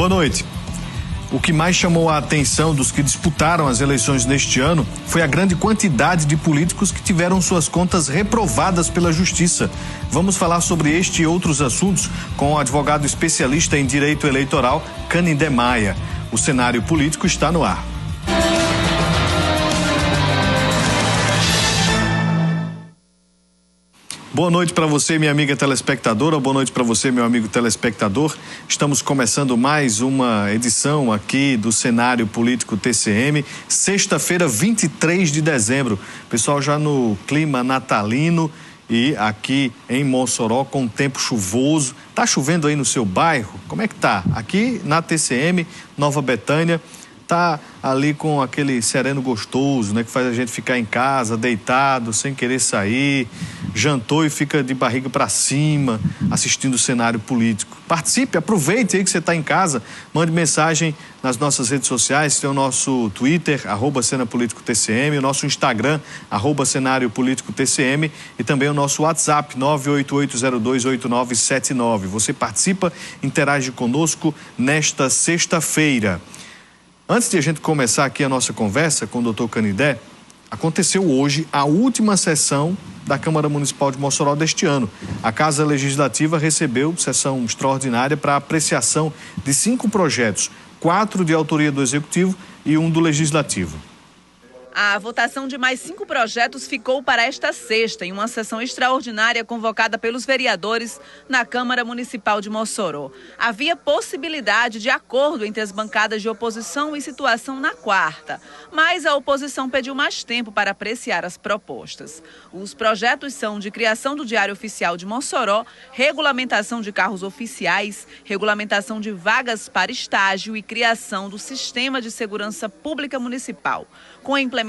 Boa noite. O que mais chamou a atenção dos que disputaram as eleições neste ano foi a grande quantidade de políticos que tiveram suas contas reprovadas pela Justiça. Vamos falar sobre este e outros assuntos com o advogado especialista em direito eleitoral, Canindé Maia. O cenário político está no ar. Boa noite para você, minha amiga telespectadora. Boa noite para você, meu amigo telespectador. Estamos começando mais uma edição aqui do Cenário Político TCM. Sexta-feira, 23 de dezembro. Pessoal, já no clima natalino e aqui em Mossoró com tempo chuvoso. Tá chovendo aí no seu bairro? Como é que tá? Aqui na TCM, Nova Betânia, tá ali com aquele sereno gostoso, né, que faz a gente ficar em casa, deitado, sem querer sair, jantou e fica de barriga para cima, assistindo o cenário político. Participe, aproveite aí que você está em casa, mande mensagem nas nossas redes sociais, tem o nosso Twitter, @CenaPolíticoTCM, o nosso Instagram, @CenárioPolíticoTCM e também o nosso WhatsApp, 988028979. Você participa, interage conosco nesta sexta-feira. Antes de a gente começar aqui a nossa conversa com o doutor Canindé, aconteceu hoje a última sessão da Câmara Municipal de Mossoró deste ano. A Casa Legislativa recebeu sessão extraordinária para apreciação de 5 projetos, 4 de autoria do Executivo e 1 do Legislativo. A votação de mais 5 projetos ficou para esta sexta, em uma sessão extraordinária convocada pelos vereadores na Câmara Municipal de Mossoró. Havia possibilidade de acordo entre as bancadas de oposição e situação na quarta, mas a oposição pediu mais tempo para apreciar as propostas. Os projetos são de criação do Diário Oficial de Mossoró, regulamentação de carros oficiais, regulamentação de vagas para estágio e criação do Sistema de Segurança Pública Municipal, com a implementação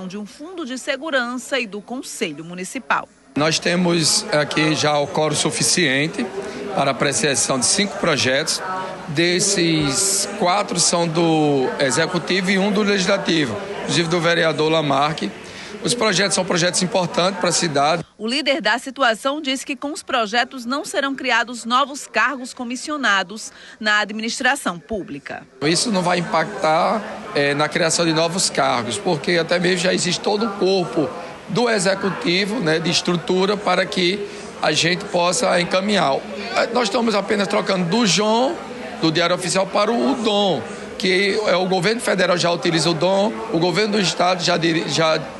de um fundo de segurança e do Conselho Municipal. Nós temos aqui já o quórum suficiente para apreciação de 5 projetos. Desses 4 são do Executivo e 1 do Legislativo, inclusive do vereador Lamarck. Os projetos são projetos importantes para a cidade. O líder da situação disse que com os projetos não serão criados novos cargos comissionados na administração pública. Isso não vai impactar na criação de novos cargos, porque até mesmo já existe todo o corpo do Executivo, né, de estrutura para que a gente possa encaminhar. Nós estamos apenas trocando do João, do Diário Oficial, para o DOM, que o governo federal já utiliza o DOM, o governo do estado já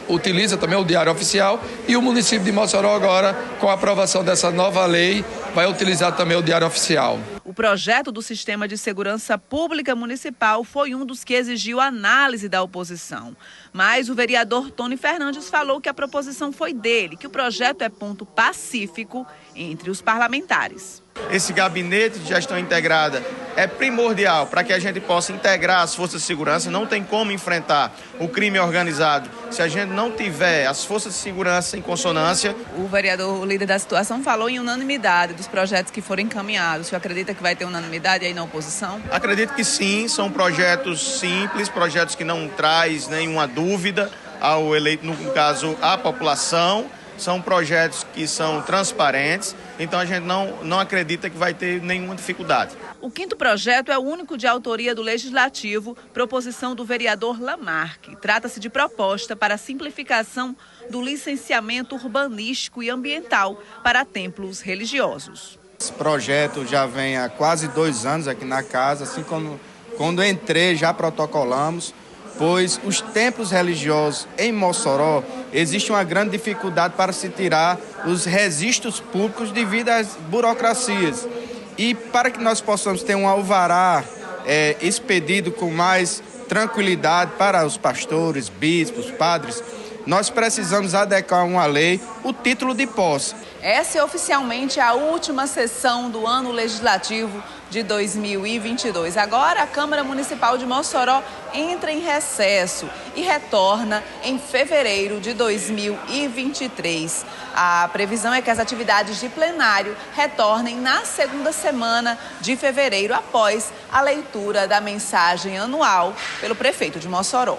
utiliza também o Diário Oficial e o município de Mossoró agora, com a aprovação dessa nova lei, vai utilizar também o Diário Oficial. O projeto do Sistema de Segurança Pública Municipal foi um dos que exigiu análise da oposição. Mas o vereador Tony Fernandes falou que a proposição foi dele, que o projeto é ponto pacífico entre os parlamentares. Esse gabinete de gestão integrada é primordial para que a gente possa integrar as forças de segurança. Não tem como enfrentar o crime organizado se a gente não tiver as forças de segurança em consonância. O vereador, o líder da situação, falou em unanimidade dos projetos que foram encaminhados. O senhor acredita que vai ter unanimidade aí na oposição? Acredito que sim, são projetos simples, projetos que não traz nenhuma dúvida ao eleito, no caso, à população. São projetos que são transparentes, então a gente não acredita que vai ter nenhuma dificuldade. O 5º projeto é o único de autoria do Legislativo, proposição do vereador Lamarck. Trata-se de proposta para a simplificação do licenciamento urbanístico e ambiental para templos religiosos. Esse projeto já vem há quase 2 anos aqui na casa, assim como quando entrei já protocolamos, pois os templos religiosos em Mossoró existe uma grande dificuldade para se tirar os registros públicos devido às burocracias. E para que nós possamos ter um alvará expedido com mais tranquilidade para os pastores, bispos, padres, nós precisamos adequar uma lei, o título de posse. Essa é oficialmente a última sessão do ano legislativo de 2022. Agora a Câmara Municipal de Mossoró entra em recesso e retorna em fevereiro de 2023. A previsão é que as atividades de plenário retornem na segunda semana de fevereiro, após a leitura da mensagem anual pelo prefeito de Mossoró.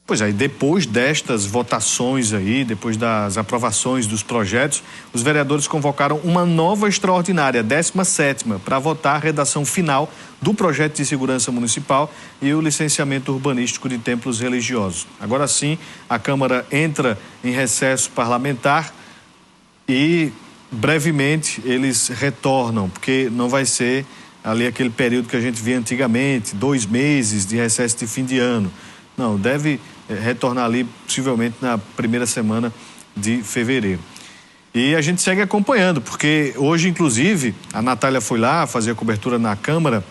Pois é, e depois destas votações aí, depois das aprovações dos projetos, os vereadores convocaram uma nova extraordinária, 17ª, para votar a redação final do projeto de segurança municipal e o licenciamento urbanístico de templos religiosos. Agora sim, a Câmara entra em recesso parlamentar e brevemente eles retornam, porque não vai ser ali aquele período que a gente via antigamente, 2 meses de recesso de fim de ano. Não, deve retornar ali possivelmente na primeira semana de fevereiro. E a gente segue acompanhando, porque hoje, inclusive, a Natália foi lá fazer a cobertura na Câmara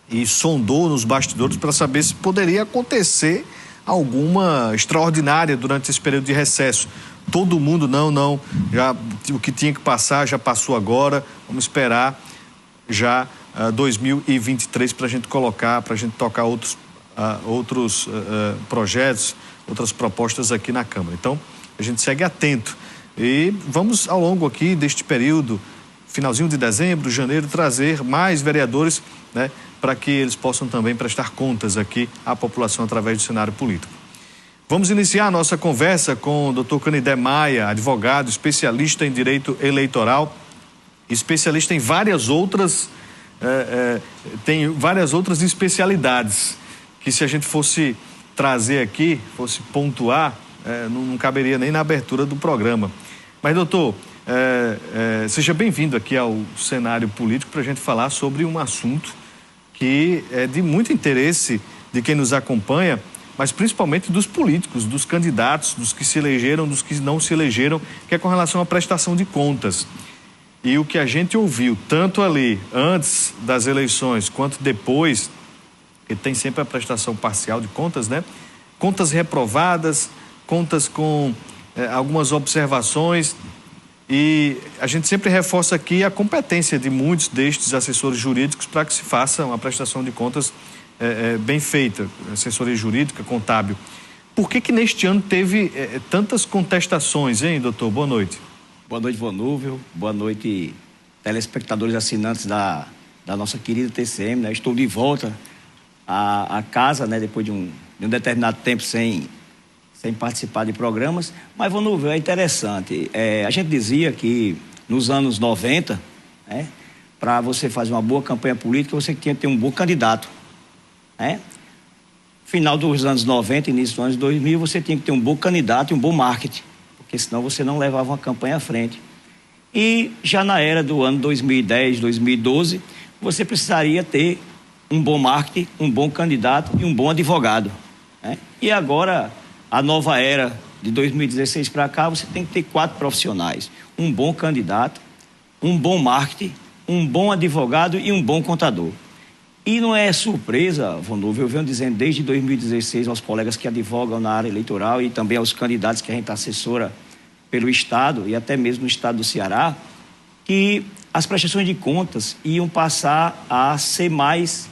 e sondou nos bastidores para saber se poderia acontecer alguma extraordinária durante esse período de recesso. Todo mundo, não, já o que tinha que passar já passou agora, vamos esperar já 2023 para a gente colocar, para a gente tocar outros projetos, outras propostas aqui na Câmara. Então, a gente segue atento e vamos ao longo aqui deste período, finalzinho de dezembro, janeiro, trazer mais vereadores, né, para que eles possam também prestar contas aqui à população através do cenário político. Vamos iniciar a nossa conversa com o Dr. Canidé Maia, advogado, especialista em direito eleitoral, especialista em várias outras, tem várias outras especialidades que, se a gente fosse trazer aqui, fosse pontuar, não caberia nem na abertura do programa. Mas, doutor, seja bem-vindo aqui ao cenário político para a gente falar sobre um assunto que é de muito interesse de quem nos acompanha, mas principalmente dos políticos, dos candidatos, dos que se elegeram, dos que não se elegeram, que é com relação à prestação de contas. E o que a gente ouviu, tanto ali antes das eleições, quanto depois, que tem sempre a prestação parcial de contas, né? Contas reprovadas, contas com algumas observações, e a gente sempre reforça aqui a competência de muitos destes assessores jurídicos para que se faça uma prestação de contas bem feita, assessoria jurídica, contábil. Por que neste ano teve tantas contestações, hein, doutor? Boa noite. Boa noite, Vonúvio. Boa noite, telespectadores assinantes da nossa querida TCM, né? Estou de volta à casa, né, depois de um determinado tempo sem participar de programas. Mas, Vonúvio, é interessante. A gente dizia que nos anos 90, né, para você fazer uma boa campanha política, você tinha que ter um bom candidato. Né? Final dos anos 90, início dos anos 2000, você tinha que ter um bom candidato e um bom marketing, porque senão você não levava uma campanha à frente. E já na era do ano 2010, 2012, você precisaria ter um bom marketing, um bom candidato e um bom advogado. Né? E agora, a nova era de 2016 para cá, você tem que ter 4 profissionais. Um bom candidato, um bom marketing, um bom advogado e um bom contador. E não é surpresa, Vonúvio, eu venho dizendo desde 2016 aos colegas que advogam na área eleitoral e também aos candidatos que a gente assessora pelo Estado e até mesmo no Estado do Ceará, que as prestações de contas iam passar a ser mais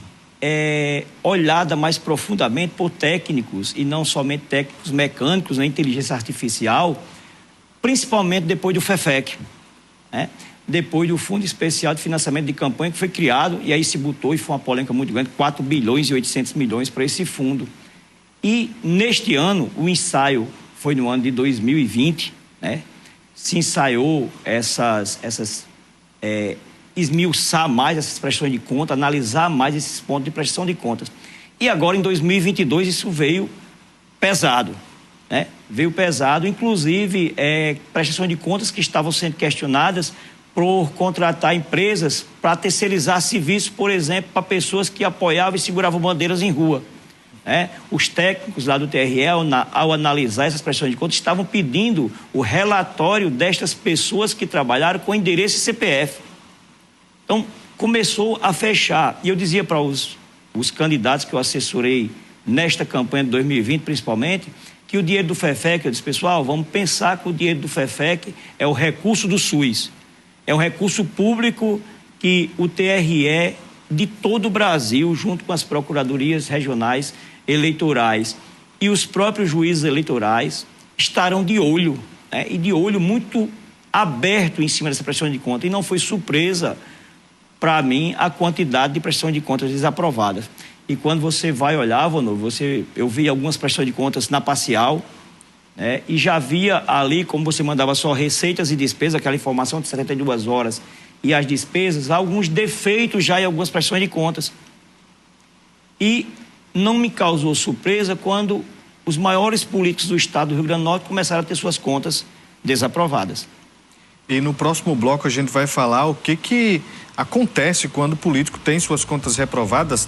olhada mais profundamente por técnicos, e não somente técnicos mecânicos, na inteligência artificial, principalmente depois do FEFEC, né? Depois do Fundo Especial de Financiamento de Campanha, que foi criado, e aí se botou, e foi uma polêmica muito grande, 4 bilhões e 800 milhões para esse fundo. E neste ano, o ensaio foi no ano de 2020, né? Se ensaiou esmiuçar mais essas prestações de conta, analisar mais esses pontos de prestação de contas. E agora, em 2022, isso veio pesado, né? Veio pesado, inclusive prestações de contas que estavam sendo questionadas por contratar empresas para terceirizar serviços, por exemplo, para pessoas que apoiavam e seguravam bandeiras em rua. Os técnicos lá do TRE, ao analisar essas prestações de contas, estavam pedindo o relatório destas pessoas que trabalharam com endereço e CPF. Então, começou a fechar. E eu dizia para os candidatos que eu assessorei nesta campanha de 2020, principalmente, que o dinheiro do FEFEC, eu disse, pessoal, vamos pensar que o dinheiro do FEFEC é o recurso do SUS. É um recurso público que o TRE de todo o Brasil, junto com as procuradorias regionais eleitorais e os próprios juízes eleitorais, estarão de olho, né? E de olho muito aberto em cima dessa prestação de conta. E não foi surpresa para mim, a quantidade de prestação de contas desaprovadas. E quando você vai olhar, Vonor, eu vi algumas prestações de contas na parcial, né, e já via ali, como você mandava só receitas e despesas, aquela informação de 72 horas, e as despesas, alguns defeitos já em algumas prestações de contas. E não me causou surpresa quando os maiores políticos do estado do Rio Grande do Norte começaram a ter suas contas desaprovadas. E no próximo bloco a gente vai falar o que acontece quando o político tem suas contas reprovadas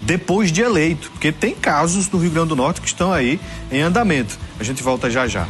depois de eleito, porque tem casos no Rio Grande do Norte que estão aí em andamento. A gente volta já já.